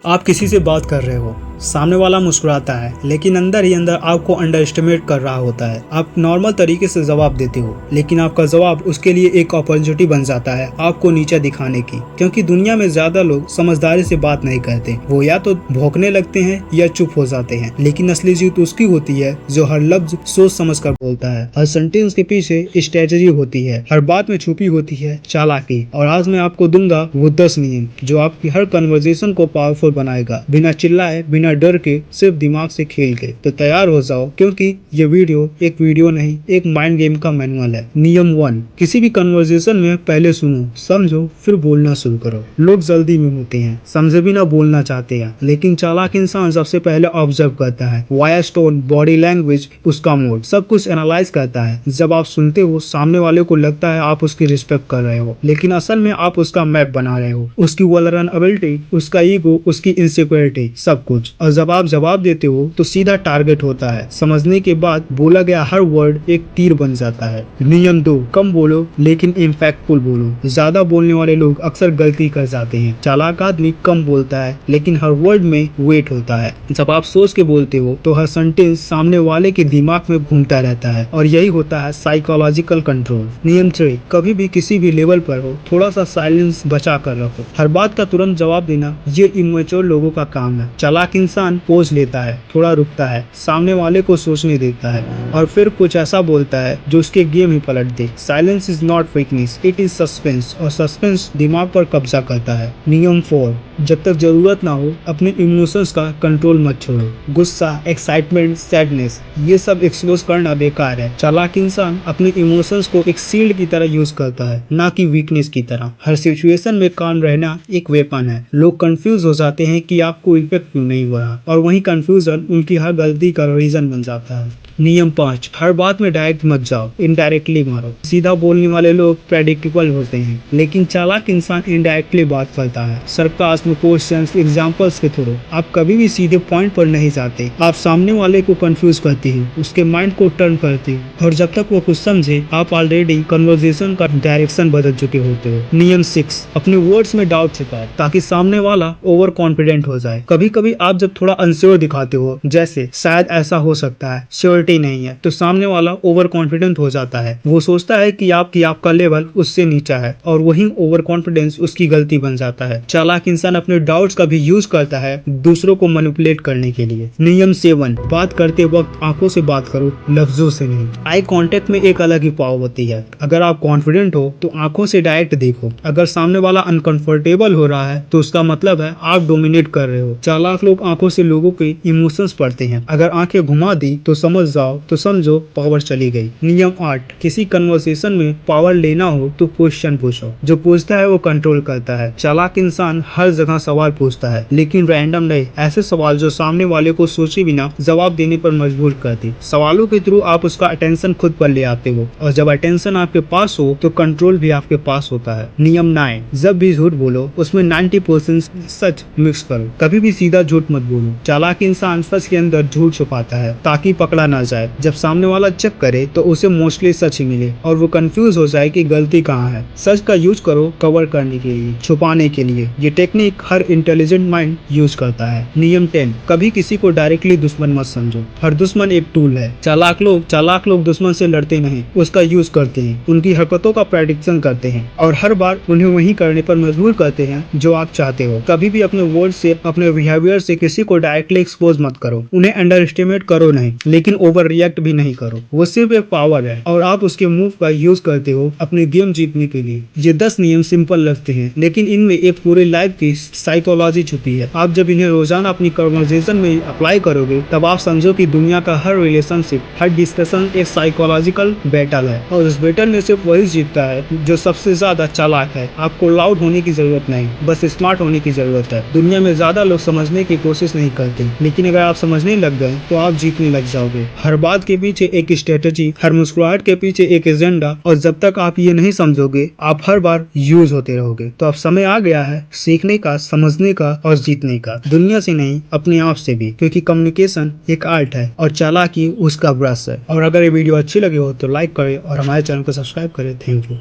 आप किसी से बात कर रहे हो, सामने वाला मुस्कुराता है लेकिन अंदर ही अंदर आपको अंडर एस्टिमेट कर रहा होता है। आप नॉर्मल तरीके से जवाब देते हो लेकिन आपका जवाब उसके लिए एक अपॉर्चुनिटी बन जाता है आपको नीचा दिखाने की। क्योंकि दुनिया में ज्यादा लोग समझदारी से बात नहीं करते, वो या तो भौंकने लगते हैं या चुप हो जाते हैं। लेकिन असली जीत उसकी होती है जो हर लफ्ज सोच समझ कर बोलता है। हर सेंटेंस के पीछे स्ट्रेटेजी होती है, हर बात में छुपी होती है चालाकी। और आज मैं आपको दूंगा वो 10 नियम जो आपकी हर कन्वर्सेशन को पावरफुल बनाएगा, बिना चिल्लाए, बिना डर के, सिर्फ दिमाग से खेल के। तो तैयार हो जाओ क्योंकि ये वीडियो नहीं, एक माइंड गेम का मैनुअल है। नियम 1, किसी भी कन्वर्सेशन में पहले सुनो, समझो, फिर बोलना शुरू करो। लोग जल्दी में होते हैं, समझे बिना बोलना चाहते हैं, लेकिन चालाक इंसान सबसे पहले ऑब्जर्व करता है। वॉइस टोन, बॉडी लैंग्वेज, उसका मूड, सब कुछ एनालाइज करता है। जब आप सुनते हो सामने वाले को लगता है आप उसकी रिस्पेक्ट कर रहे हो, लेकिन असल में आप उसका मैप बना रहे हो, उसकी वल्नरेबिलिटी, उसका ईगो, उसकी इनसिक्योरिटी, सब कुछ। और जब आप जवाब देते हो तो सीधा टारगेट होता है। समझने के बाद बोला गया हर वर्ड एक तीर बन जाता है। नियम 2, कम बोलो लेकिन इम्पैक्टफुल बोलो। ज्यादा बोलने वाले लोग अक्सर गलती कर जाते हैं। चालाक आदमी कम बोलता है लेकिन हर वर्ड में वेट होता है। जब आप सोच के बोलते हो तो हर सेंटेंस सामने वाले के दिमाग में घूमता रहता है, और यही होता है साइकोलॉजिकल कंट्रोल। नियम 3, कभी भी किसी भी लेवल पर हो थोड़ा सा साइलेंस बचा कर रखो। हर बात का तुरंत जवाब देना ये इमेच्योर लोगों का काम है। चालाक इंसान पोज लेता है, थोड़ा रुकता है, सामने वाले को सोचने देता है, और फिर कुछ ऐसा बोलता है जो उसके गेम ही पलट दे। Silence is not weakness, it is suspense, और सस्पेंस दिमाग पर कब्जा करता है। नियम 4, जब तक जरूरत ना हो अपने इमोशंस का कंट्रोल मत छोड़ो। गुस्सा, एक्साइटमेंट, सैडनेस, ये सब एक्सप्लोज करना बेकार है। चालाक इंसान अपने इमोशंस को एक शील्ड की तरह यूज करता है, ना कि वीकनेस की तरह। हर सिचुएशन में काम रहना एक वेपन है। लोग कंफ्यूज हो जाते हैं कि आपको इफेक्ट क्यों नहीं हुआ, और वही कंफ्यूजन उनकी हर गलती का रीजन बन जाता है। नियम 5, हर बात में डायरेक्ट मत जाओ, इनडायरेक्टली मारो। सीधा बोलने वाले लोग प्रेडिक्टेबल होते हैं, लेकिन चालाक इंसान इनडायरेक्टली बात करता है। सरकास्म, क्वेश्चंस, एग्जांपल्स के थ्रू। आप कभी भी सीधे पॉइंट पर नहीं जाते, आप सामने वाले को कंफ्यूज करते हैं, उसके माइंड को टर्न करते हैं, और जब तक वो कुछ समझे आप ऑलरेडी कन्वर्सेशन का डायरेक्शन बदल चुके होते हो। नियम 6, अपने वर्ड्स में डाउट छिपाए ताकि सामने वाला ओवर कॉन्फिडेंट हो जाए। कभी कभी आप जब थोड़ा अनश्योर दिखाते हो, जैसे शायद ऐसा हो सकता है, श्योरिटी नहीं है, तो सामने वाला ओवर कॉन्फिडेंट हो जाता है। वो सोचता है कि आपका लेवल उससे नीचा है, और वही ओवर कॉन्फिडेंस उसकी गलती बन जाता है। चालाक इंसान अपने डाउट्स का भी यूज करता है दूसरों को मैनिपुलेट करने के लिए। नियम 7, बात करते वक्त आंखों से बात करो, लफ्जों से नहीं। आई कांटेक्ट में एक अलग ही पावर होती है। अगर आप कॉन्फिडेंट हो तो आंखों से डायरेक्ट देखो। अगर सामने वाला अनकंफर्टेबल हो रहा है तो उसका मतलब है आप डोमिनेट कर रहे हो। चालाक लोग आंखों से लोगों के इमोशंस पढ़ते हैं। अगर आंखें घुमा दी तो समझ जाओ, तो समझो पावर चली गई। नियम 8, किसी कन्वर्सेशन में पावर लेना हो तो क्वेश्चन पूछो। जो पूछता है वो कंट्रोल करता है। चालाक इंसान हर जगह सवाल पूछता है, लेकिन रैंडम नहीं, ऐसे सवाल जो सामने वाले को सोचे बिना जवाब देने पर मजबूर करते। सवालों के थ्रू आप उसका अटेंशन खुद पर ले आते हो, और जब अटेंशन आपके पास हो तो कंट्रोल भी आपके पास होता है। नियम 9, जब भी झूठ बोलो उसमें 90% सच मिक्स करो। कभी भी सीधा झूठ मत बोलो। चालाक इंसान सच के अंदर झूठ छुपाता है ताकि पकड़ा ना जाए। जब सामने वाला चेक करे तो उसे मोस्टली सच ही मिले, और वो कंफ्यूज हो जाए कि गलती कहाँ है। सच का यूज करो कवर करने के लिए, छुपाने के लिए। ये टेक्निक हर इंटेलिजेंट माइंड यूज करता है। नियम 10, कभी किसी को डायरेक्टली दुश्मन मत समझो। हर दुश्मन एक टूल है। चालाक लोग दुश्मन से लड़ते नहीं, उसका यूज करते हैं, उनकी हरकतों का प्रेडिक्शन करते हैं, और हर बार उन्हें वही करने पर मजबूर करते हैं जो आप चाहते हो। कभी भी अपने वर्ड से, अपने बिहेवियर से किसी को डायरेक्टली एक्सपोज मत करो। उन्हें अंडर एस्टिमेट करो नहीं, लेकिन ओवर रिएक्ट भी नहीं करो। वो सिर्फ एक पावर है, और आप उसके मूव का यूज करते हो अपनी गेम जीतने के लिए। ये 10 नियम सिंपल लगते हैं, लेकिन इनमें एक पूरी लाइफ की साइकोलॉजी छुपी है। आप जब इन्हें रोजाना अपनी कन्वर्सेशन में अप्लाई करोगे तब आप समझो कि दुनिया का हर रिलेशनशिप, हर डिस्कशन एक साइकोलॉजिकल बैटल है, और इस बैटल में सिर्फ वही जीतता है जो सबसे ज्यादा चालाक है। आपको लाउड होने की जरूरत नहीं, बस स्मार्ट होने की जरूरत है। दुनिया में ज्यादा लोग समझने की कोशिश नहीं करते, लेकिन अगर आप समझने लग गए तो आप जीतने लग जाओगे। हर बात के पीछे एक स्ट्रेटेजी, हर मुस्कुराहट के पीछे एक एजेंडा, और जब तक आप ये नहीं समझोगे आप हर बार यूज होते रहोगे। तो अब समय आ गया है सीखने का, समझने का, और जीतने का। दुनिया से नहीं, अपने आप से भी, क्योंकि कम्युनिकेशन एक आर्ट है और चालाकी उसका ब्रश है। और अगर ये वीडियो अच्छी लगी हो तो लाइक करें और हमारे चैनल को सब्सक्राइब करें। Thank you.